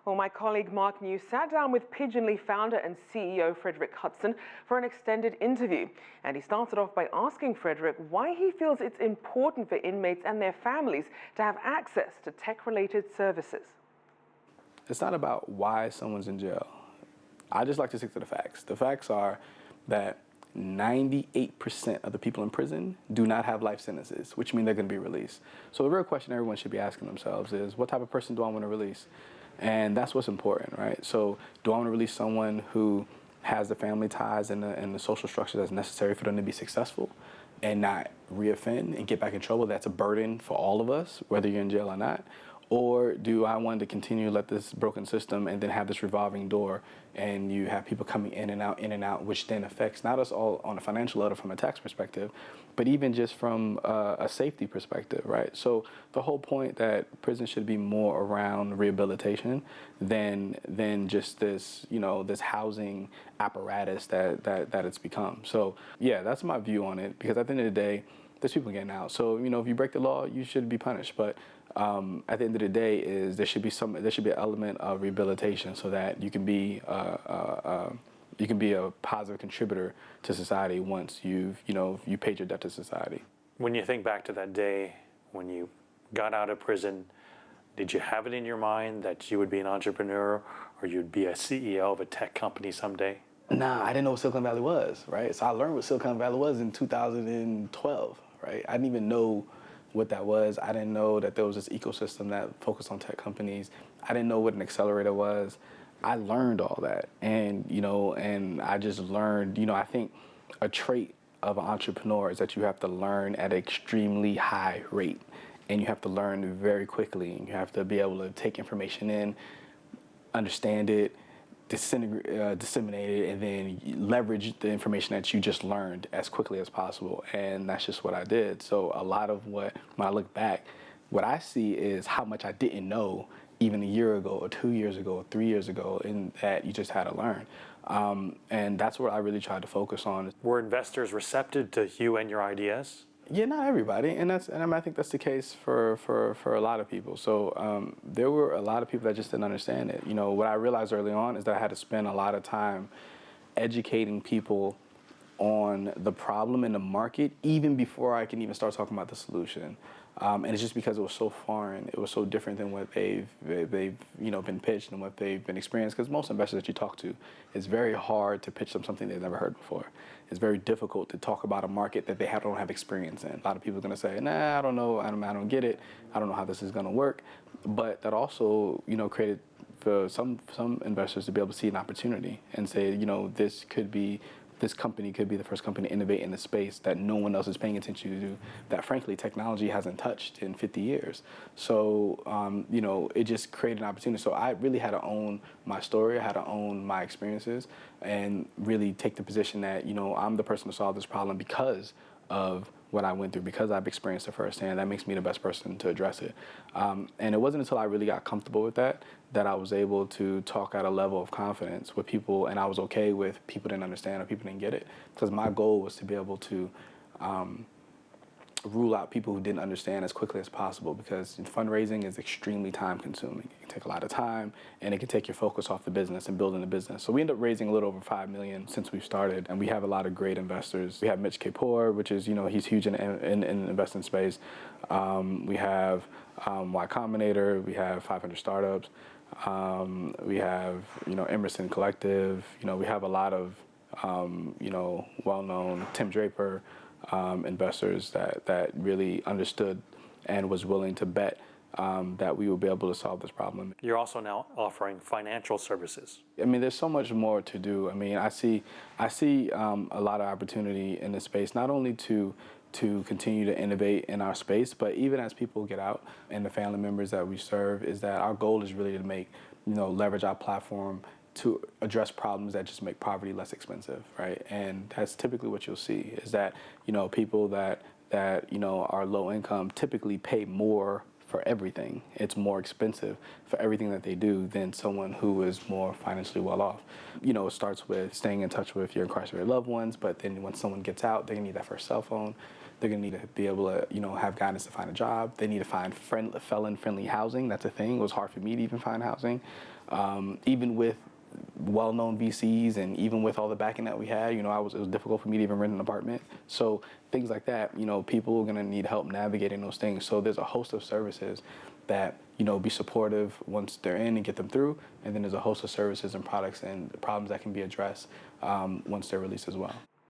Well, my colleague Mark New sat down with Pigeonly founder and CEO Frederick Hutson for an extended interview. And he started off by asking Frederick why he feels it's important for inmates and their families to have access to tech-related services. It's not about why someone's in jail. I just like to stick to the facts. The facts are that 98% of the people in prison do not have life sentences, which means they're going to be released. So the real question everyone should be asking themselves is, what type of person do I want to release? And that's what's important, right? So do I want to release someone who has the family ties and the social structure that's necessary for them to be successful and not reoffend and get back in trouble? That's a burden for all of us, whether you're in jail or not. Or do I want to continue to let this broken system and then have this revolving door and you have people coming in and out, which then affects not us all on a financial level from a tax perspective, but even just from a safety perspective, right? So the whole point that prison should be more around rehabilitation than just this, this housing apparatus that it's become. So yeah, that's my view on it, because at the end of the day, there's people getting out. So, if you break the law, you should be punished. But at the end of the day, there should be an element of rehabilitation so that you can be a positive contributor to society once you paid your debt to society. When you think back to that day when you got out of prison, did you have it in your mind that you would be an entrepreneur or you'd be a CEO of a tech company someday? Nah, I didn't know what Silicon Valley was, right? So I learned what Silicon Valley was in 2012, right? I didn't even know what that was. I didn't know that there was this ecosystem that focused on tech companies. I didn't know what an accelerator was. I learned all that, and and I just learned. I think a trait of an entrepreneur is that you have to learn at an extremely high rate, and you have to learn very quickly, and you have to be able to take information in, understand it, disseminate it, and then leverage the information that you just learned as quickly as possible. And that's just what I did. So a lot of when I look back, what I see is how much I didn't know even a year ago or 2 years ago or 3 years ago, and that you just had to learn. And that's what I really tried to focus on. Were investors receptive to you and your ideas? Yeah, not everybody, and I think that's the case for a lot of people. So there were a lot of people that just didn't understand it. What I realized early on is that I had to spend a lot of time educating people on the problem in the market, even before I can even start talking about the solution. And it's just because it was so foreign, it was so different than what they've been pitched and what they've been experienced. Because most investors that you talk to, it's very hard to pitch them something they've never heard before. It's very difficult to talk about a market that they don't have experience in. A lot of people are going to say, nah, I don't know, I don't get it, I don't know how this is going to work. But that also, created for some investors to be able to see an opportunity and say, this company could be the first company to innovate in a space that no one else is paying attention to, that frankly technology hasn't touched in 50 years. So, it just created an opportunity. So I really had to own my story, I had to own my experiences, and really take the position that, I'm the person to solve this problem because of what I went through, because I've experienced it firsthand. That makes me the best person to address it. And it wasn't until I really got comfortable with that I was able to talk at a level of confidence with people, and I was okay with people didn't understand or people didn't get it, because my goal was to be able to rule out people who didn't understand as quickly as possible, because fundraising is extremely time consuming. It can take a lot of time, and it can take your focus off the business and building the business. So we ended up raising a little over $5 million since we've started, and we have a lot of great investors. We have Mitch Kapoor, which is, he's huge in the investing space. We have Y Combinator, we have 500 Startups, we have, Emerson Collective, we have a lot of, well-known Tim Draper, investors that really understood and was willing to bet that we would be able to solve this problem. You're also now offering financial services. There's so much more to do. I see a lot of opportunity in this space, not only to continue to innovate in our space, but even as people get out and the family members that we serve, is that our goal is really to leverage our platform to address problems that just make poverty less expensive, right? And that's typically what you'll see, is that, people that are low income typically pay more for everything. It's more expensive for everything that they do than someone who is more financially well off. It starts with staying in touch with your incarcerated loved ones, but then when someone gets out, they need that first cell phone. They're going to need to be able to, have guidance to find a job. They need to find felon-friendly housing. That's a thing. It was hard for me to even find housing. Even with well-known VCs and even with all the backing that we had, it was difficult for me to even rent an apartment. So things like that, people are going to need help navigating those things. So there's a host of services that, be supportive once they're in and get them through. And then there's a host of services and products and problems that can be addressed once they're released as well.